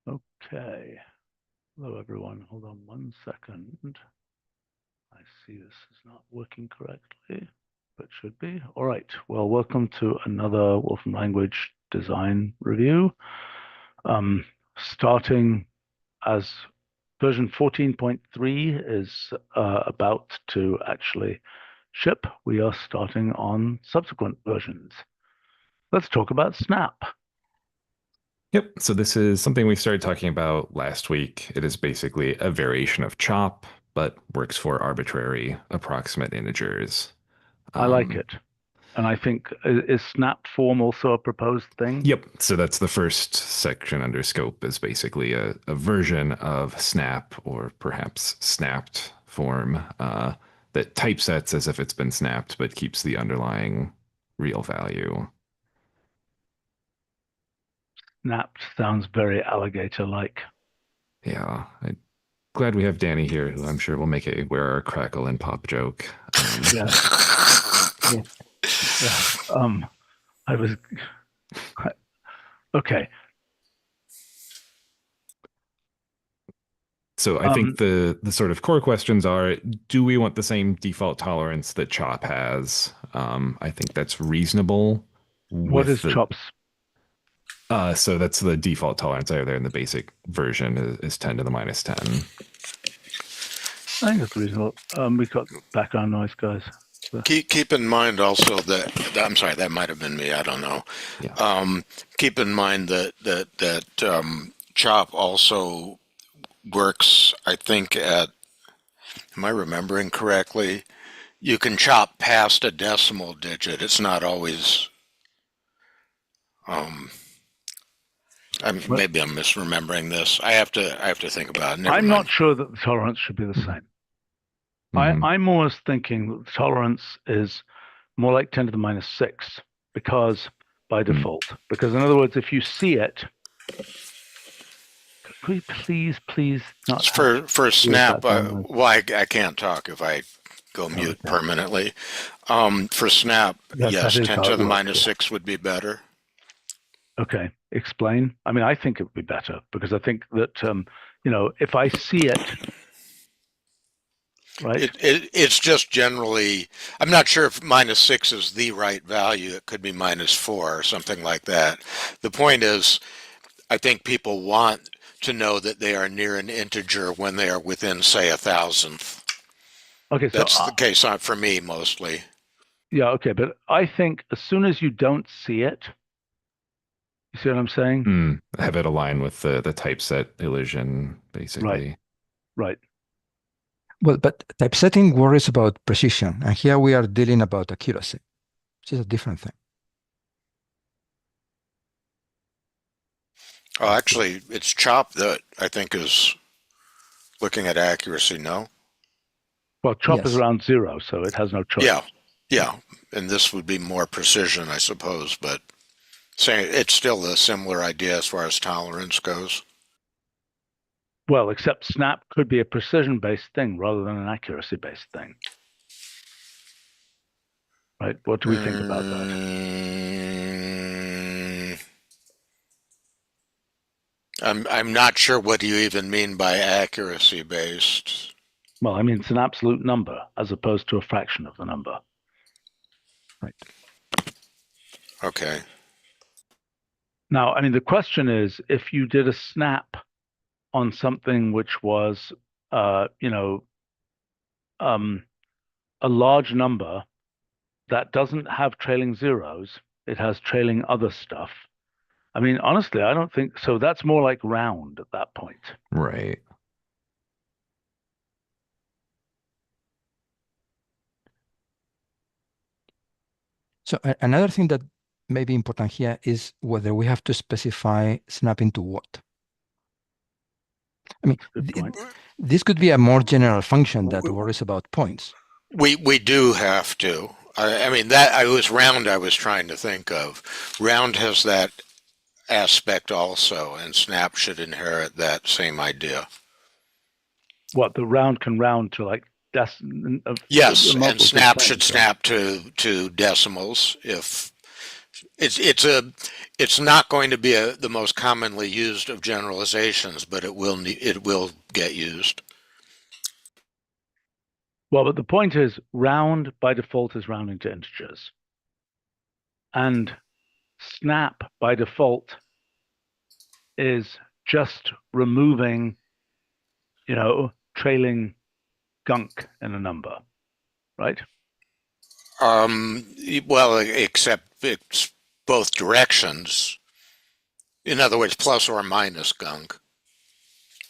Okay. Hello, everyone. Hold on 1 second. I see this is not working correctly, but should be. All right. Well, welcome to another Wolfram language design review. Starting as version 14.3 is about to actually ship, we are starting on subsequent versions. Let's talk about Snap. Yep. So this is something we started talking about last week. It is basically a variation of chop, but works for arbitrary approximate integers. I like it. And I think, is snap form also a proposed thing? Yep. So that's the first section under scope is basically a version of snap or perhaps snapped form that typesets as if it's been snapped, but keeps the underlying real value. Snapped sounds very alligator-like. Yeah. I'm glad we have Danny here, who I'm sure will make a where are crackle and pop joke. Yeah. Yeah. I was okay. So I think the sort of core questions are, do we want the same default tolerance that chop has? I think that's reasonable. What is chop's? So that's the default tolerance there in the basic version is 10 to the minus 10. I think it's reasonable. We got background noise, guys. Keep in mind also that I'm sorry, that might have been me. I don't know. Yeah. Keep in mind that chop also works. I think am I remembering correctly? You can chop past a decimal digit. It's not always. Maybe I'm misremembering this. I have to think about it. Never I'm mind. not sure that the tolerance should be the same. I'm always thinking that the tolerance is more like 10 to the minus 6 because by default. Because in other words, if you see it, could we please not for snap? I can't talk if I go mute permanently. For snap, yes, 10 to the minus 6 would be better. Okay, explain. I mean, I think it would be better because I think that if I see it, right? It's just generally, I'm not sure if minus 6 is the right value. It could be minus 4 or something like that. The point is, I think people want to know that they are near an integer when they are within, say, 1,000th. Okay, so that's the case for me mostly. Yeah, okay, but I think as soon as you don't see it, you see what I'm saying? Have it align with the typeset illusion, basically. Right. Well, but typesetting worries about precision, and here we are dealing about accuracy, which is a different thing. Oh, actually, it's chop that I think is looking at accuracy, no? Well, chop is around 0, so it has no choice. Yeah. And this would be more precision, I suppose, but it's still a similar idea as far as tolerance goes. Well, except snap could be a precision-based thing rather than an accuracy-based thing. Right? What do we think about that? I'm not sure what you even mean by accuracy-based. Well, I mean, it's an absolute number as opposed to a fraction of the number. Right. Okay. Now, I mean, the question is, if you did a snap on something which was, a large number that doesn't have trailing zeros, it has trailing other stuff. I mean, honestly, I don't think so. That's more like round at that point. Right. So another thing that may be important here is whether we have to specify snapping to what. I mean, this could be a more general function that worries about points. We do have to. I mean, that I was trying to think of. Round has that aspect also, and snap should inherit that same idea. What, the round can round to like yes, and snap should snap to decimals if It's not going to be the most commonly used of generalizations, but it will get used. Well, but the point is, round by default is rounding to integers. And snap by default is just removing, trailing gunk in a number, right? Well, except it's both directions. In other words, plus or minus gunk,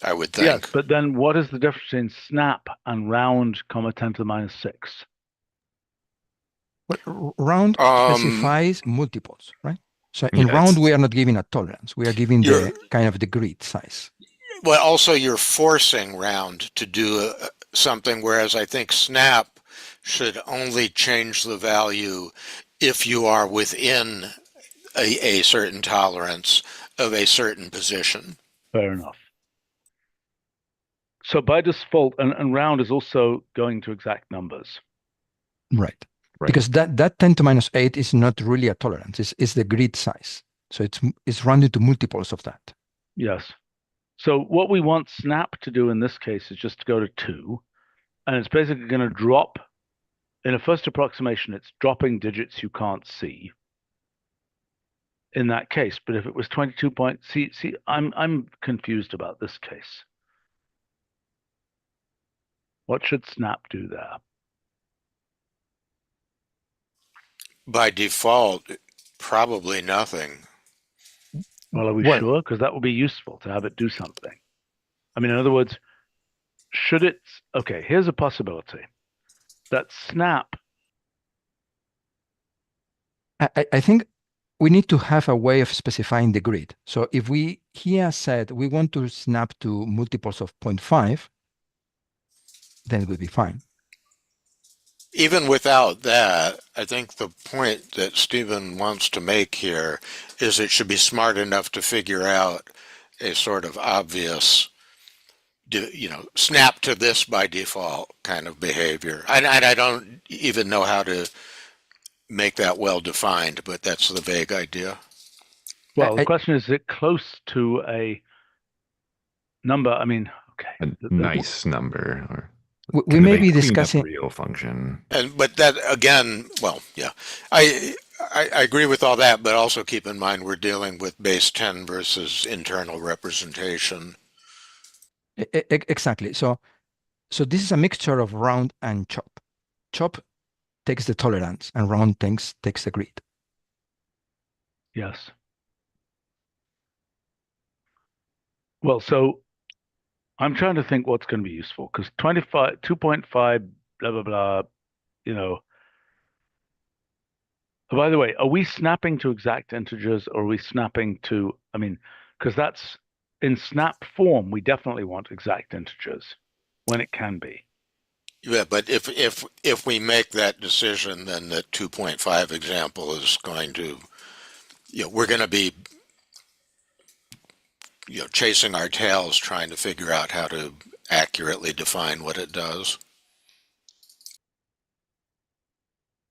I would think. Yes, but then what is the difference in snap and round, 10 to the minus 6? Well, round specifies multiples, right? So in Yeah, round, we are not giving a tolerance. We are giving You're- the kind of the grid size. Well, also you're forcing round to do something, whereas I think snap should only change the value if you are within a certain tolerance of a certain position. Fair enough. So by default, and round is also going to exact numbers. Right. Right. Because that 10 to minus 8 is not really a tolerance. It's the grid size. So it's rounded to multiples of that. Yes. So what we want snap to do in this case is just to go to 2, and it's basically going to drop, in a first approximation, it's dropping digits you can't see in that case. But if it was 22 point, see, I'm confused about this case. What should snap do there? By default, probably nothing. Well, are we Well- sure? Because that would be useful to have it do something. I mean, in other words, should it, okay, here's a possibility that snap, I think we need to have a way of specifying the grid. So if we here said we want to snap to multiples of 0.5, then it would be fine. Even without that, I think the point that Stephen wants to make here is it should be smart enough to figure out a sort of obvious, snap to this by default kind of behavior. And I don't even know how to make that well defined, but that's the vague idea. well, the I- question is it close to a number? I mean, okay. A nice number, or We kind may of a be cleanup discussing. real function. But that again, well, yeah, I agree with all that, but also keep in mind we're dealing with base 10 versus internal representation. Exactly. So this is a mixture of round and chop. Chop takes the tolerance, and round takes the grid. Yes. Well, so I'm trying to think what's going to be useful because 2.5, blah, blah, blah, you know. Oh, by the way, are we snapping to exact integers or are we snapping to, I mean, because that's in snap form, we definitely want exact integers when it can be. Yeah, but if we make that decision, then the 2.5 example is going to, we're going to be, chasing our tails trying to figure out how to accurately define what it does.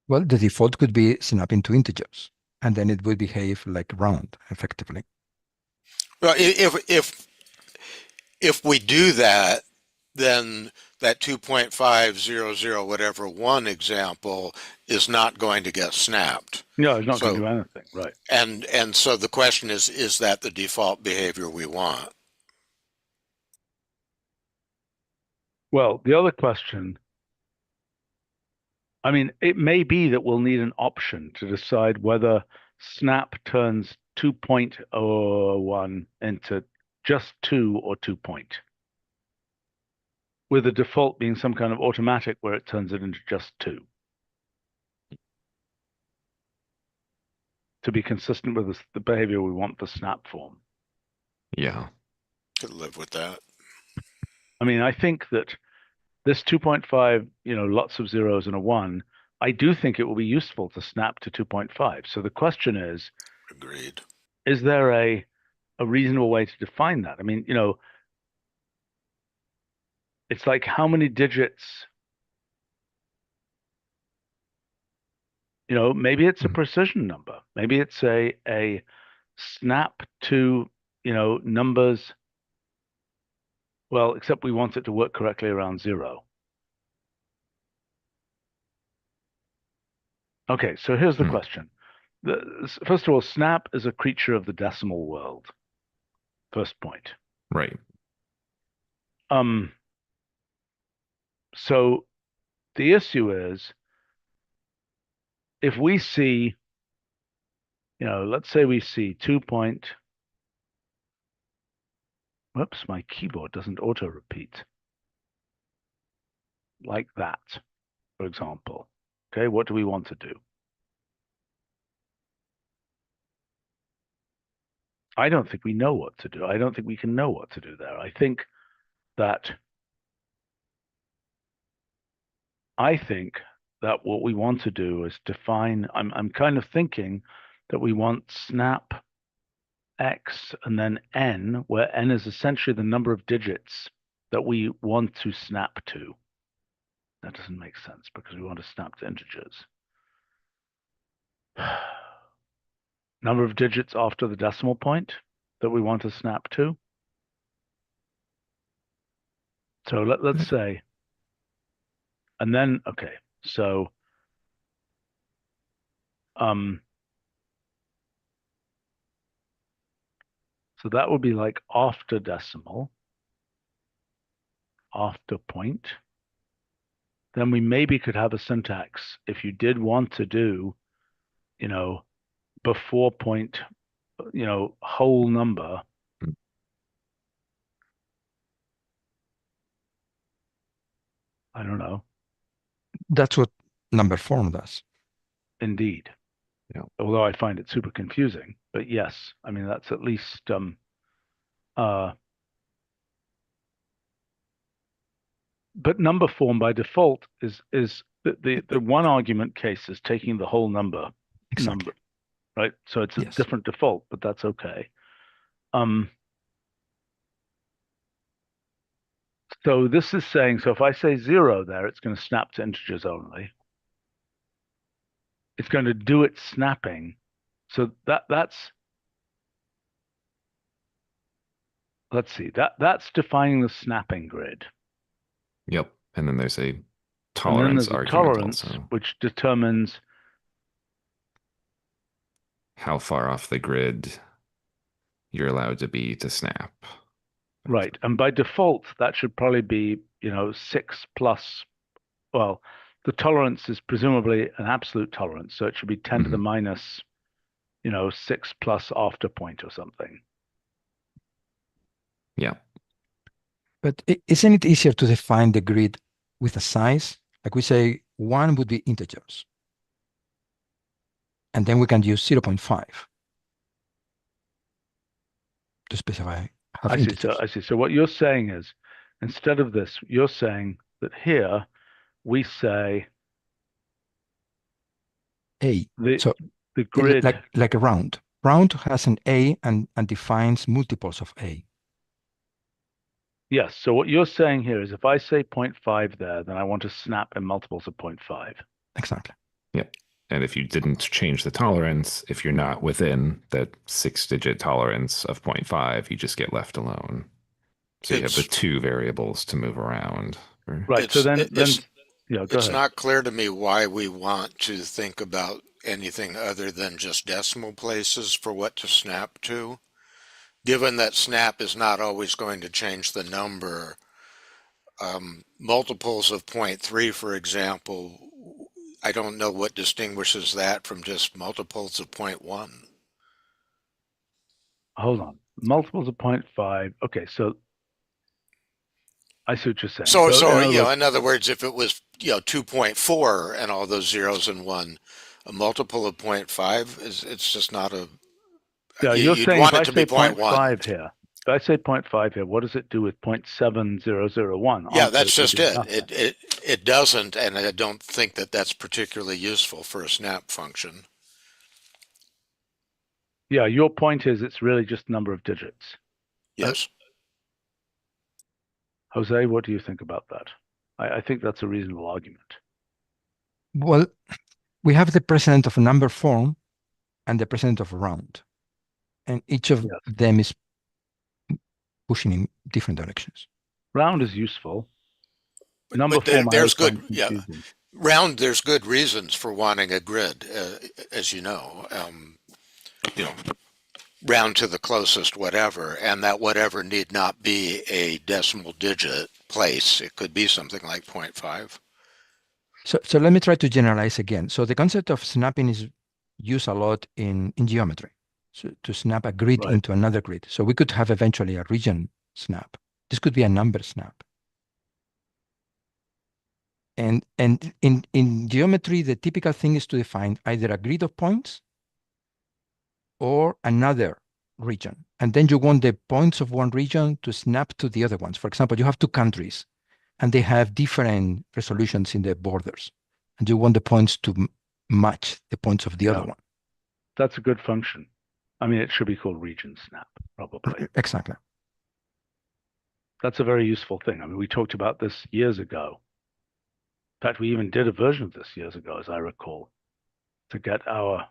Well, the default could be snapping to integers, and then it would behave like round effectively. Well, if we do that, then that 2.500 whatever one example is not going to get snapped. No, it's not going So- to do anything, right? And so the question is that the default behavior we want? Well, the other question, I mean, it may be that we'll need an option to decide whether snap turns 2.01 into just 2 or 2 point, with the default being some kind of automatic where it turns it into just 2. To be consistent with the behavior we want for snap form. Yeah. Could live with that. I mean, I think that this 2.5, lots of zeros and a 1, I do think it will be useful to snap to 2.5. So the question is Agreed. there a reasonable way to define that? I mean, it's like how many digits maybe it's a Mhm. precision number. Maybe it's a snap to, numbers. Well, except we want it to work correctly around 0. Okay, so here's the Hmm. question. First of all, snap is a creature of the decimal world. First point. Right. So the issue is, if we see, let's say we see 2 point. Whoops, my keyboard doesn't auto repeat. Like that, for example. Okay, what do we want to do? I don't think we know what to do. I don't think we can know what to do there. I think that what we want to do is define. I'm kind of thinking that we want snap x and then n, where n is essentially the number of digits that we want to snap to. That doesn't make sense because we want to snap to integers. Number of digits after the decimal point that we want to snap to. So let's say, and then, okay, so so that would be like after decimal, after point. Then we maybe could have a syntax if you did want to do, before point, whole number. I don't know. That's what number form does. Indeed. Yeah. Although I find it super confusing, but yes, I mean, that's at least, but number form by default is the one argument case is taking the whole number. Exactly. Right? So it's a Yes. different default, but that's okay. So this is saying, so if I say 0 there, it's going to snap to integers only. It's going to do its snapping. So that's let's see, that's defining the snapping grid. Yep. And then there's a And then tolerance there's a argument tolerance, also. which determines How far off the grid you're allowed to be to snap. right. And by default, that should probably be, 6 plus. Well, the tolerance is presumably an absolute tolerance, so it should be 10 to the minus, 6 plus after point or something. Yeah. But isn't it easier to define the grid with a size? Like we say 1 would be integers. And then we can use 0.5 to specify half integers. I see. So what you're saying is, instead of this, you're saying that here we say A. the So grid. like a round. Round has an A and defines multiples of A. Yes. So what you're saying here is, if I say 0.5 there, then I want to snap in multiples of 0.5. Exactly. Yep. And if you didn't change the tolerance, if you're not within that 6-digit tolerance of 0.5, you just get left alone. So you have the two variables to move around. Right. So then go it's ahead. not clear to me why we want to think about anything other than just decimal places for what to snap to. Given that snap is not always going to change the number, multiples of 0.3, for example, I don't know what distinguishes that from just multiples of 0.1. Hold on. Multiples of 0.5. Okay. So I see what you're saying. So in in other words, if it was 2.4 and all those zeros in one, a multiple of 0.5 it's just not a. Yeah, you're you'd saying want if it I to say be 0.1. 0.5 here, if I say 0.5 here, what does it do with 0.7001? Yeah, Answer, that's it would just do it. nothing. It doesn't, and I don't think that that's particularly useful for a snap function. Yeah, your point is it's really just number of digits. Yes. Jose, what do you think about that? I think that's a reasonable argument. Well, we have the precedent of number form and the precedent of round. And each of Yes. them is pushing in different directions. Round is useful. Number But form, I there's always good, find yeah. confusing. Round, there's good reasons for wanting a grid, as you know. You know, round to the closest whatever, and that whatever need not be a decimal digit place. It could be something like 0.5. So let me try to generalize again. So the concept of snapping is used a lot in geometry. So to snap a grid Right. into another grid. So we could have eventually a region snap. This could be a number snap. And in geometry, the typical thing is to define either a grid of points or another region. And then you want the points of one region to snap to the other ones. For example, you have two countries and they have different resolutions in the borders. And you want the points to match the points of the other one. That's a good function. I mean, it should be called region snap, probably. Exactly. That's a very useful thing. I mean, we talked about this years ago. In fact, we even did a version of this years ago, as I recall, to get our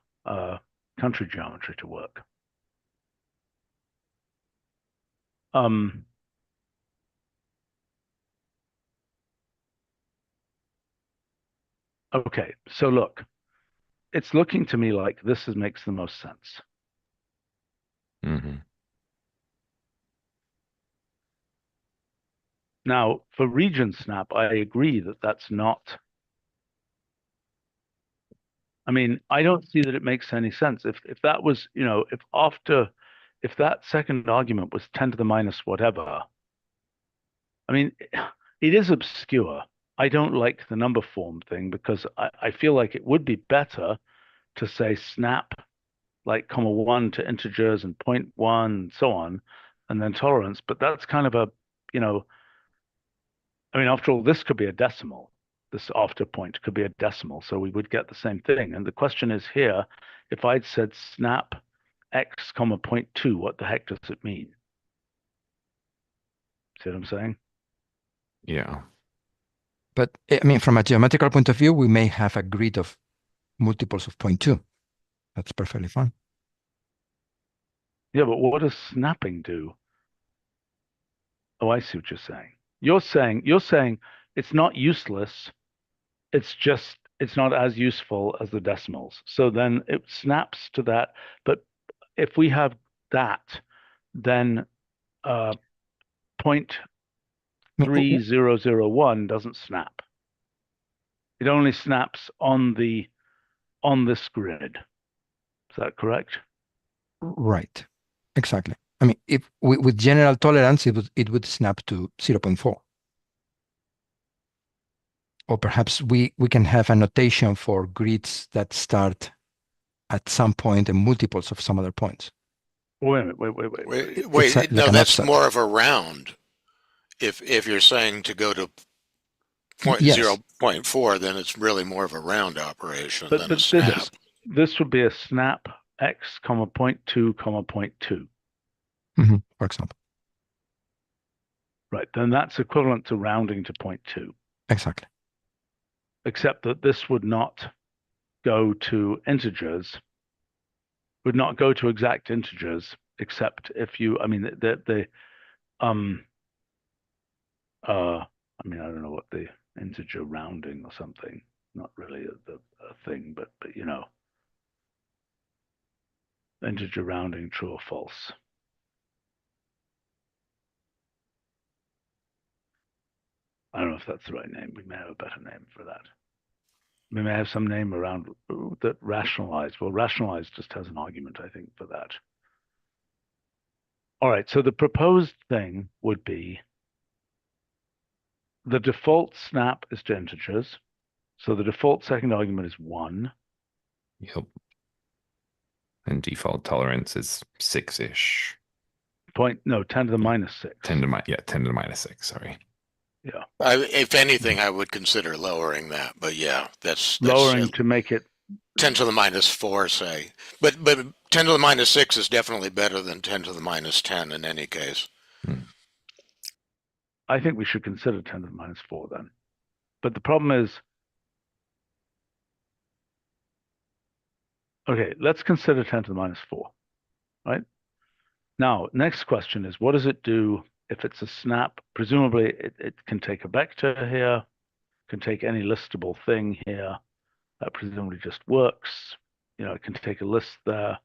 country geometry to work. Okay, so look, it's looking to me like this makes the most sense. Mm-hmm. Now, for region snap, I agree that that's not. I mean, I don't see that it makes any sense. If that was, you know, if that second argument was 10 to the minus whatever, I mean, it is obscure. I don't like the number form thing because I feel like it would be better to say snap like comma 1 to integers and 0.1 and so on, and then tolerance. But that's kind of a, you know, I mean, after all, this could be a decimal. This after point could be a decimal, so we would get the same thing. And the question is here, if I'd said snap x comma 0.2, what the heck does it mean? See what I'm saying? Yeah. But I mean, from a geometrical point of view, we may have a grid of multiples of 0.2. That's perfectly fine. Yeah, but what does snapping do? Oh, I see what you're saying. You're saying it's not useless. It's just it's not as useful as the decimals. So then it snaps to that. But if we have that, then 0.3001 doesn't snap. It only snaps on this grid. Is that correct? Right. Exactly. I mean, if with general tolerance, it would snap to 0.4. Or perhaps we can have a notation for grids that start at some point and multiples of some other points. Wait a minute, wait. Like no, an that's offset. more of a round. If you're saying to go to Yes. 0.4, then it's really more of a round operation But than a snap. this would be a snap x comma 0.2 comma 0.2. For example. Right, then that's equivalent to rounding to 0.2. Exactly. Except that this would not go to integers, would not go to exact integers, except if you, I mean, I mean, I don't know what the integer rounding or something, not really a thing, but you know, integer rounding, true or false. I don't know if that's the right name. We may have a better name for that. We may have some name around that rationalized. Well, rationalized just has an argument, I think, for that. All right, so the proposed thing would be the default snap is to integers. So the default second argument is 1. Yep. And default tolerance is 6-ish. 10 to the minus 6. 10 to the minus 6, sorry. Yeah. If anything, I would consider lowering that. But yeah, that's Lowering to make it 10 to the minus 4, say. But 10 to the minus 6 is definitely better than 10 to the minus 10 in any case. I think we should consider 10 to the minus 4 then. But the problem is Okay, let's consider 10 to the minus 4, right? Now, next question is, what does it do if it's a snap? Presumably, it can take a vector here, can take any listable thing here. That presumably just works. It can take a list there.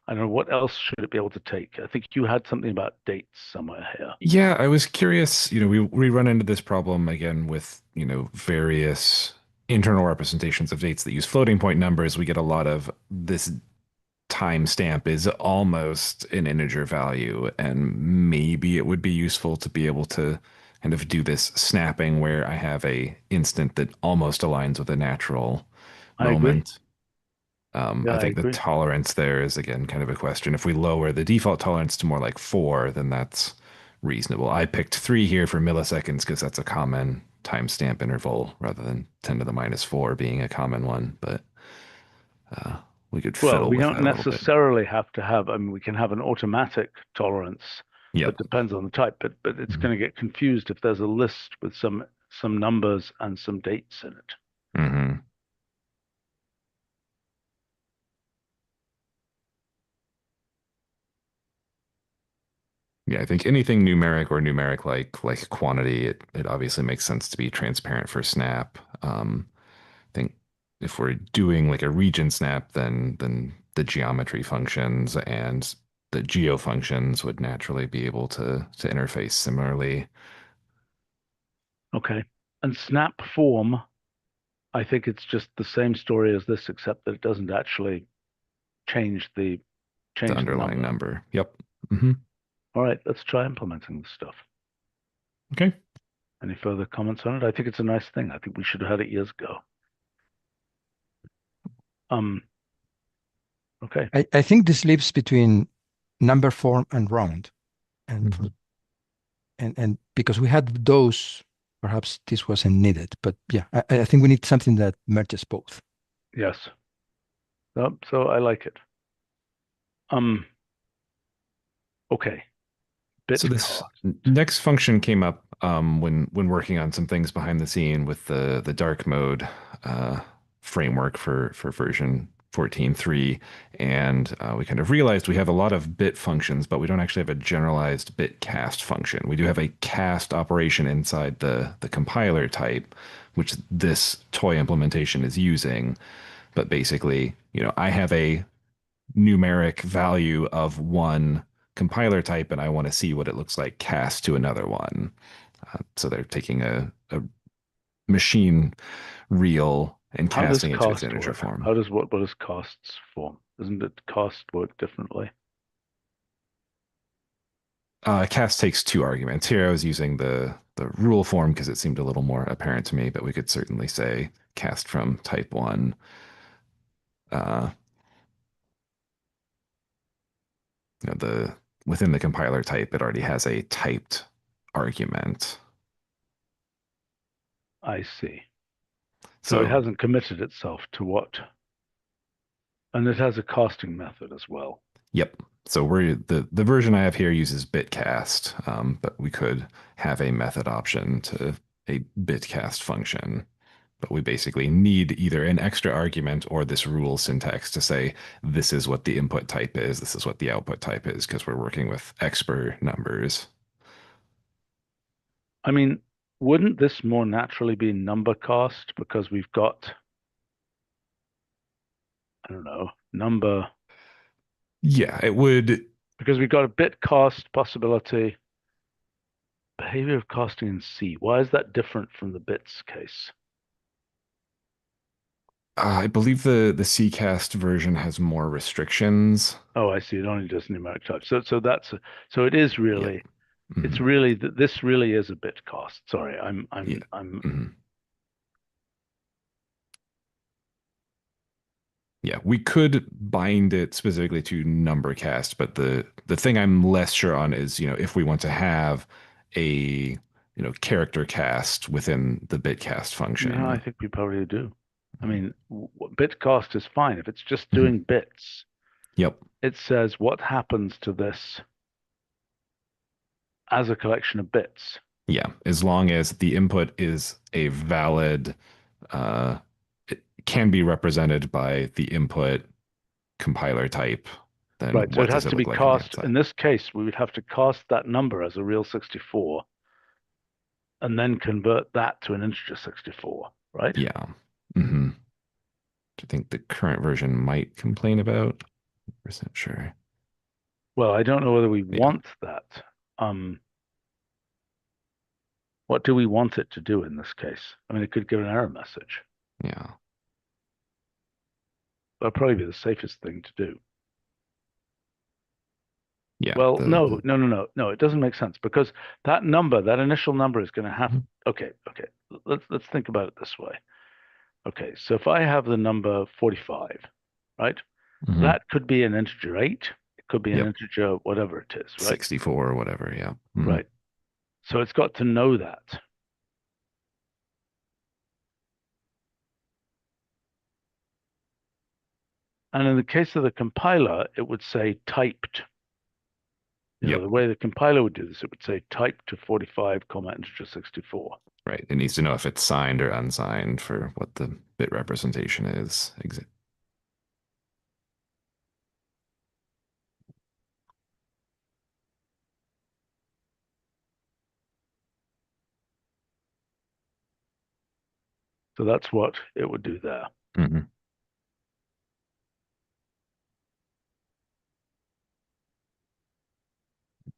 I don't know, what else should it be able to take? I think you had something about dates somewhere here. Yeah, I was curious, we run into this problem again with, various internal representations of dates that use floating point numbers. We get a lot of this timestamp is almost an integer value, and maybe it would be useful to be able to kind of do this snapping where I have a instant that almost aligns with a natural I agree. moment. Yeah, I I think the agree. tolerance there is again kind of a question. If we lower the default tolerance to more like 4, then that's reasonable. I picked 3 here for milliseconds because that's a common timestamp interval rather than 10 to the minus 4 being a common one, but uh, we could Well, fiddle we with don't that a little bit. necessarily have to have, I mean, we can have an automatic tolerance Yep. that depends on the type, but it's Mhm. going to get confused if there's a list with some numbers and some dates in it. Hmm. Yeah, I think anything numeric or numeric like quantity, it obviously makes sense to be transparent for snap. I think if we're doing like a region snap, then the geometry functions and the geo functions would naturally be able to interface similarly. Okay. And snap form, I think it's just the same story as this, except that it doesn't actually change the The change the underlying number. number. Yep. Hmm. All right, let's try implementing this stuff. Okay. Any further comments on it? I think it's a nice thing. I think we should have had it years ago. Um, okay. I think this lives between number form and round. And Mhm. and because we had those, perhaps this wasn't needed. But yeah, I think we need something that merges both. Yes. So I like it. Um, okay. So Bit this cost. next function came up when working on some things behind the scene with the dark mode uh, framework for version 14.3, and we kind of realized we have a lot of bit functions, but we don't actually have a generalized bit cast function. We do have a cast operation inside the compiler type, which this toy implementation is using. But basically, I have a numeric value of one compiler type and I want to see what it looks like cast to another one. So they're taking a machine real and How does casting it to its cost integer work? form. How does what is costs form? Doesn't it cost work differently? Cast takes 2 arguments. Here I was using the rule form because it seemed a little more apparent to me, but we could certainly say cast from type 1. Uh, the within the compiler type, it already has a typed argument. I see. So it So hasn't committed itself to what, and it has a costing method as well. yep. So we're the version I have here uses bitcast, but we could have a method option to a bitcast function. But we basically need either an extra argument or this rule syntax to say this is what the input type is, this is what the output type is, because we're working with expr numbers. I mean, wouldn't this more naturally be number cost because we've got, I don't know, number, Yeah, it would. because we've got a bit cost possibility, behavior of costing in C. Why is that different from the bits case? I believe the Ccast version has more restrictions. Oh, I see. It only does numeric type. So it is Yep. really, it's Mhm. really this really is a bit cost. Sorry, Yeah. I'm Mhm. Yeah, we could bind it specifically to number cast, but the thing I'm less sure on is, if we want to have a, character cast within the bitcast Yeah, I function. think we probably do. I mean, bit cost is fine if it's just Mhm. doing bits. Yep. It says what happens to this as a collection of bits. Yeah. As long as the input is a valid, uh, it can be represented by the input compiler type, then Right, so what it has does it to be look like on the cast. outside? In this case, we would have to cast that number as a real 64 and then convert that to an integer 64, right? Yeah. Mm-hmm. I think the current version might complain about. 100% sure. Well, I don't know whether we Yeah. want that. What do we want it to do in this case? I mean, it could give an error message. Yeah. That'd probably be the safest thing to do. Yeah. Well, no, it doesn't make sense because that number, that initial number is going to have. Mhm. Okay. Let's think about it this way. Okay, so if I have the number 45, right? Mhm. That could be an integer 8. It could be an Yep. integer whatever it is, right? 64 or whatever. Yeah. Mhm. Right. So it's got to know that. And in the case of the compiler, it would say typed. Yep. The way the compiler would do this, it would say type to 45, integer 64. Right. It needs to know if it's signed or unsigned for what the bit representation is. So that's what it would do there. Mhm.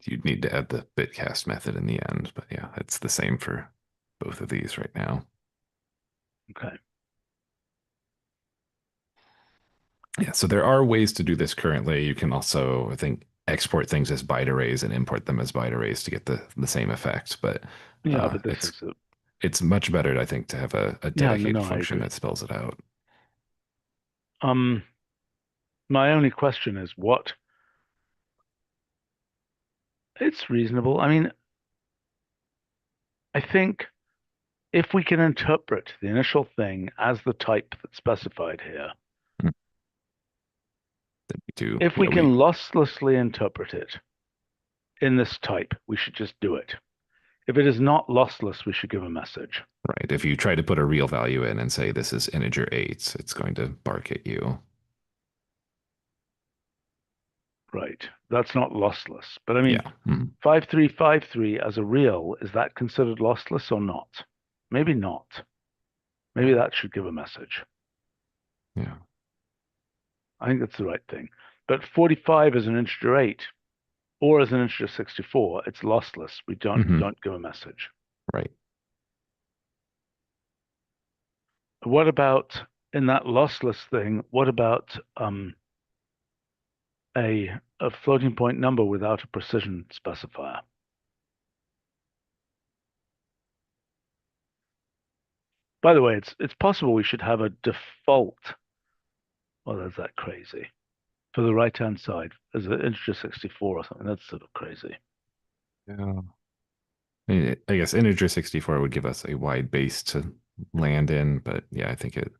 You'd need to add the BitCast method in the end, but yeah, it's the same for both of these right now. Okay. Yeah, so there are ways to do this currently. You can also, I think, export things as byte arrays and import them as byte arrays to get the same effect. But Yeah, but this is it's much better, I think, to have a dedicated I function agree. that spells it out. My only question is what? It's reasonable. I mean, I think if we can interpret the initial thing as the type that's specified here, if we can losslessly interpret it in this type, we should just do it. If it is not lossless, we should give a message. Right. If you try to put a real value in and say this is integer 8, it's going to bark at you. Right. That's not lossless. But I mean, Yeah. Mm-hmm. 5353 as a real, is that considered lossless or not? Maybe not. Maybe that should give a message. Yeah. I think that's the right thing. But 45 as an integer 8 or as an integer 64, it's lossless. We don't give a message. Right. What about in that lossless thing? What about a floating point number without a precision specifier? By the way, it's possible we should have a default. Well, that's that crazy. For the right-hand side as an integer 64 or something. That's sort of crazy. Yeah. I guess integer 64 would give us a wide base to land in, but yeah, I think it.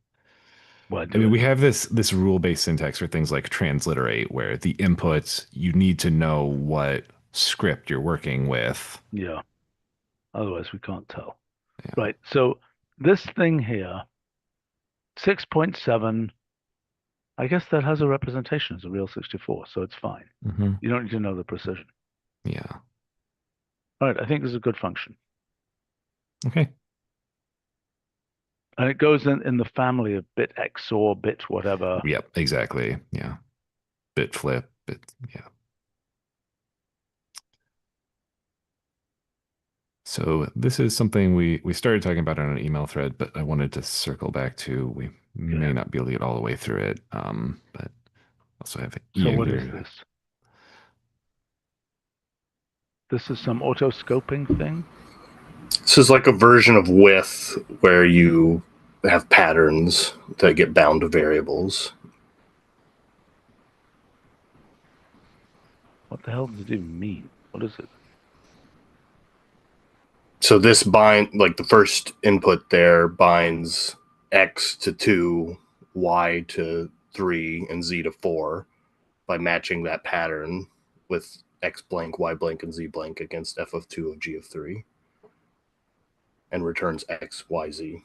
Well, I mean, we have this rule-based syntax for things like transliterate, where the inputs you need to know what script you're working with. Yeah. Otherwise, we can't tell. Yeah. Right. So this thing here, 6.7, I guess that has a representation as a real 64, so it's fine. Mm-hmm. You don't need to know the precision. Yeah. All right. I think this is a good function. Okay. And it goes in the family of bit XOR, bit whatever. Yep. Exactly. Yeah. Bit flip. Yeah. So this is something we started talking about on an email thread, but I wanted to circle back to. We may not be able to get all the way through it, but also have Ian So what here. is this? This is some auto-scoping thing? This is like a version of with where you have patterns that get bound to variables. What the hell does it even mean? What is it? So this bind, like the first input there, binds x to 2, y to 3, and z to 4 by matching that pattern with x blank, y blank, and z blank against f of 2 of g of 3, and returns x, y, z.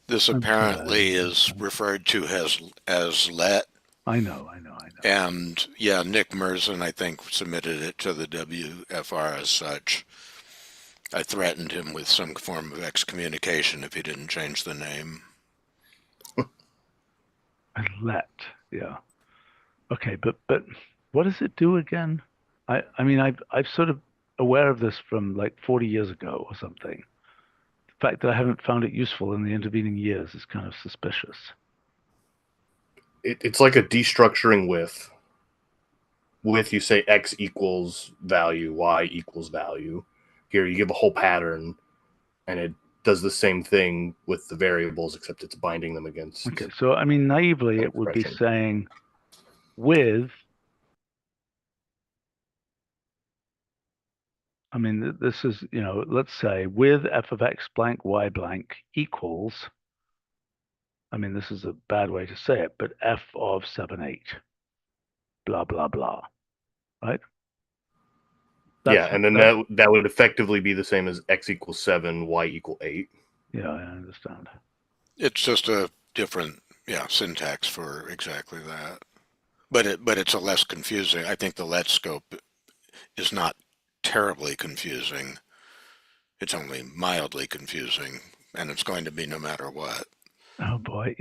This I'm sorry, apparently is referred to as let. I know. And yeah, Nick Merzen, I think, submitted it to the WFR as such. I threatened him with some form of excommunication if he didn't change the name. And let, yeah. Okay, but what does it do again? I mean, I've sort of aware of this from like 40 years ago or something. The fact that I haven't found it useful in the intervening years is kind of suspicious. It's like a destructuring with. With you say x equals value, y equals value. Here you give a whole pattern, and it does the same thing with the variables, except it's binding them against. Okay, so I mean, naively, it would be saying with. I mean, this is, let's say with f of x blank y blank equals. I mean, this is a bad way to say it, but f of 7, 8, blah, blah, blah, right? Yeah, and then that would effectively be the same as x equals 7, y equal 8. Yeah, I understand. It's just a different, syntax for exactly that. But it's a less confusing. I think the LetScope is not terribly confusing. It's only mildly confusing, and it's going to be no matter what. Oh boy,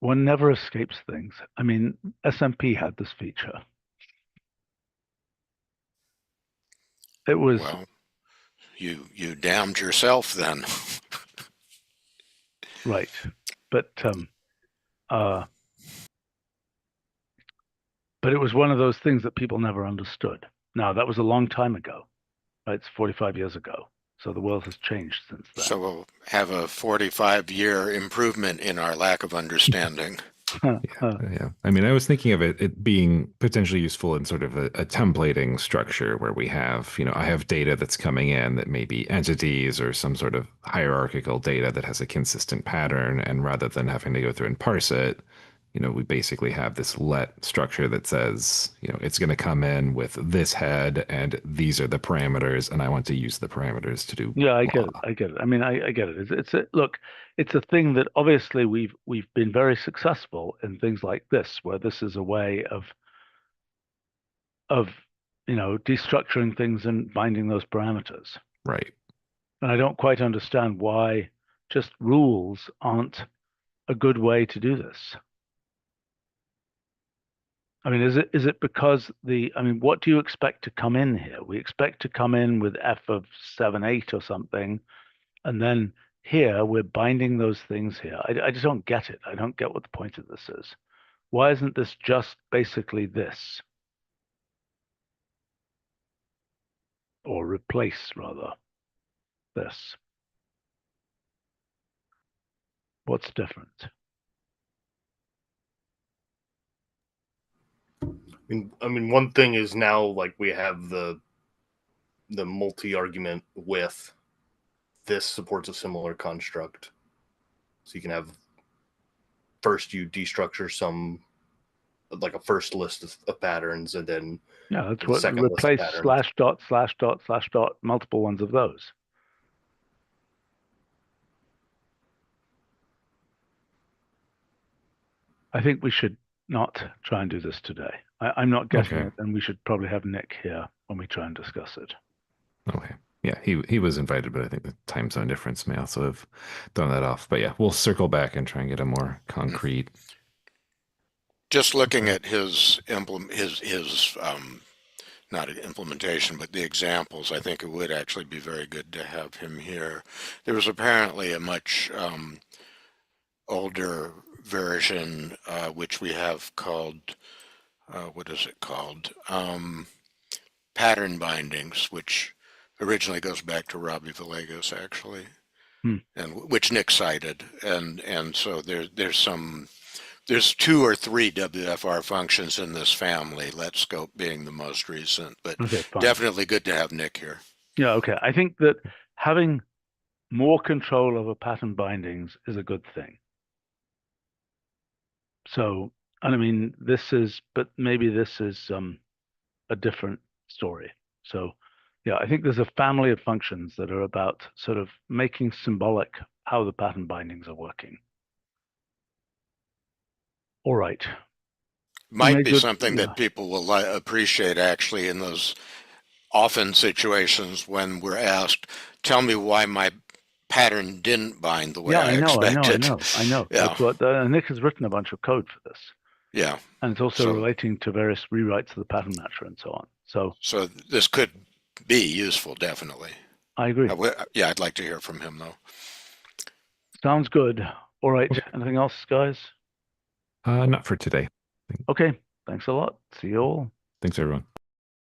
one never escapes things. I mean, SMP had this feature. It was Well, you damned yourself then. right, but it was one of those things that people never understood. Now, that was a long time ago, right? It's 45 years ago. So the world has changed since then. So we'll have a 45-year improvement in our lack of understanding. Yeah. I mean, I was thinking of it being potentially useful in sort of a templating structure where we have, I have data that's coming in that may be entities or some sort of hierarchical data that has a consistent pattern. And rather than having to go through and parse it, we basically have this let structure that says, it's going to come in with this head and these are the parameters, and I want to use the parameters to do. Yeah, I get it. I mean, I get it. Look, it's a thing that obviously we've been very successful in things like this, where this is a way of destructuring things and binding those parameters. Right. And I don't quite understand why just rules aren't a good way to do this. I mean, is it because what do you expect to come in here? We expect to come in with f of 7, 8 or something, and then here we're binding those things here. I just don't get it. I don't get what the point of this is. Why isn't this just basically this? Or replace, rather, this. What's different? I mean, one thing is now like we have the multi-argument with this supports a similar construct. So you can have first you destructure some like a first list of patterns, and then that's what replace slash dot slash dot slash dot multiple ones of those. I think we should not try and do this today. I'm not getting it, and we should probably have Nick here when we try and discuss it. Okay. Yeah, he was invited, but I think the time zone difference may also have thrown that off. But yeah, we'll circle back and try and get a more concrete. Just looking at his not an implementation, but the examples, I think it would actually be very good to have him here. There was apparently a much older version, which we have called, what is it called? Pattern bindings, which originally goes back to Robbie Villegas, actually, and which Nick cited. And so there's 2 or 3 WFR functions in this family, LetScope being the most recent, but definitely good to have Nick here. Yeah, okay. I think that having more control over pattern bindings is a good thing. So, and I mean, maybe this is a different story. So, yeah, I think there's a family of functions that are about sort of making symbolic how the pattern bindings are working. All right. Might made be good- something yeah. that people will appreciate actually in those often situations when we're asked, tell me why my pattern didn't bind the way Yeah, I I know. expected. Yeah. Yeah. That's what Nick has written a bunch of code for this, Yeah. and it's also So- relating to various rewrites of the pattern matcher and so on. So So this could be useful, definitely. I agree. Yeah, I'd like to hear from him though. Sounds good. All right. Okay. Anything else, guys? Not for today. Okay. Thanks a lot. See you all. Thanks, everyone.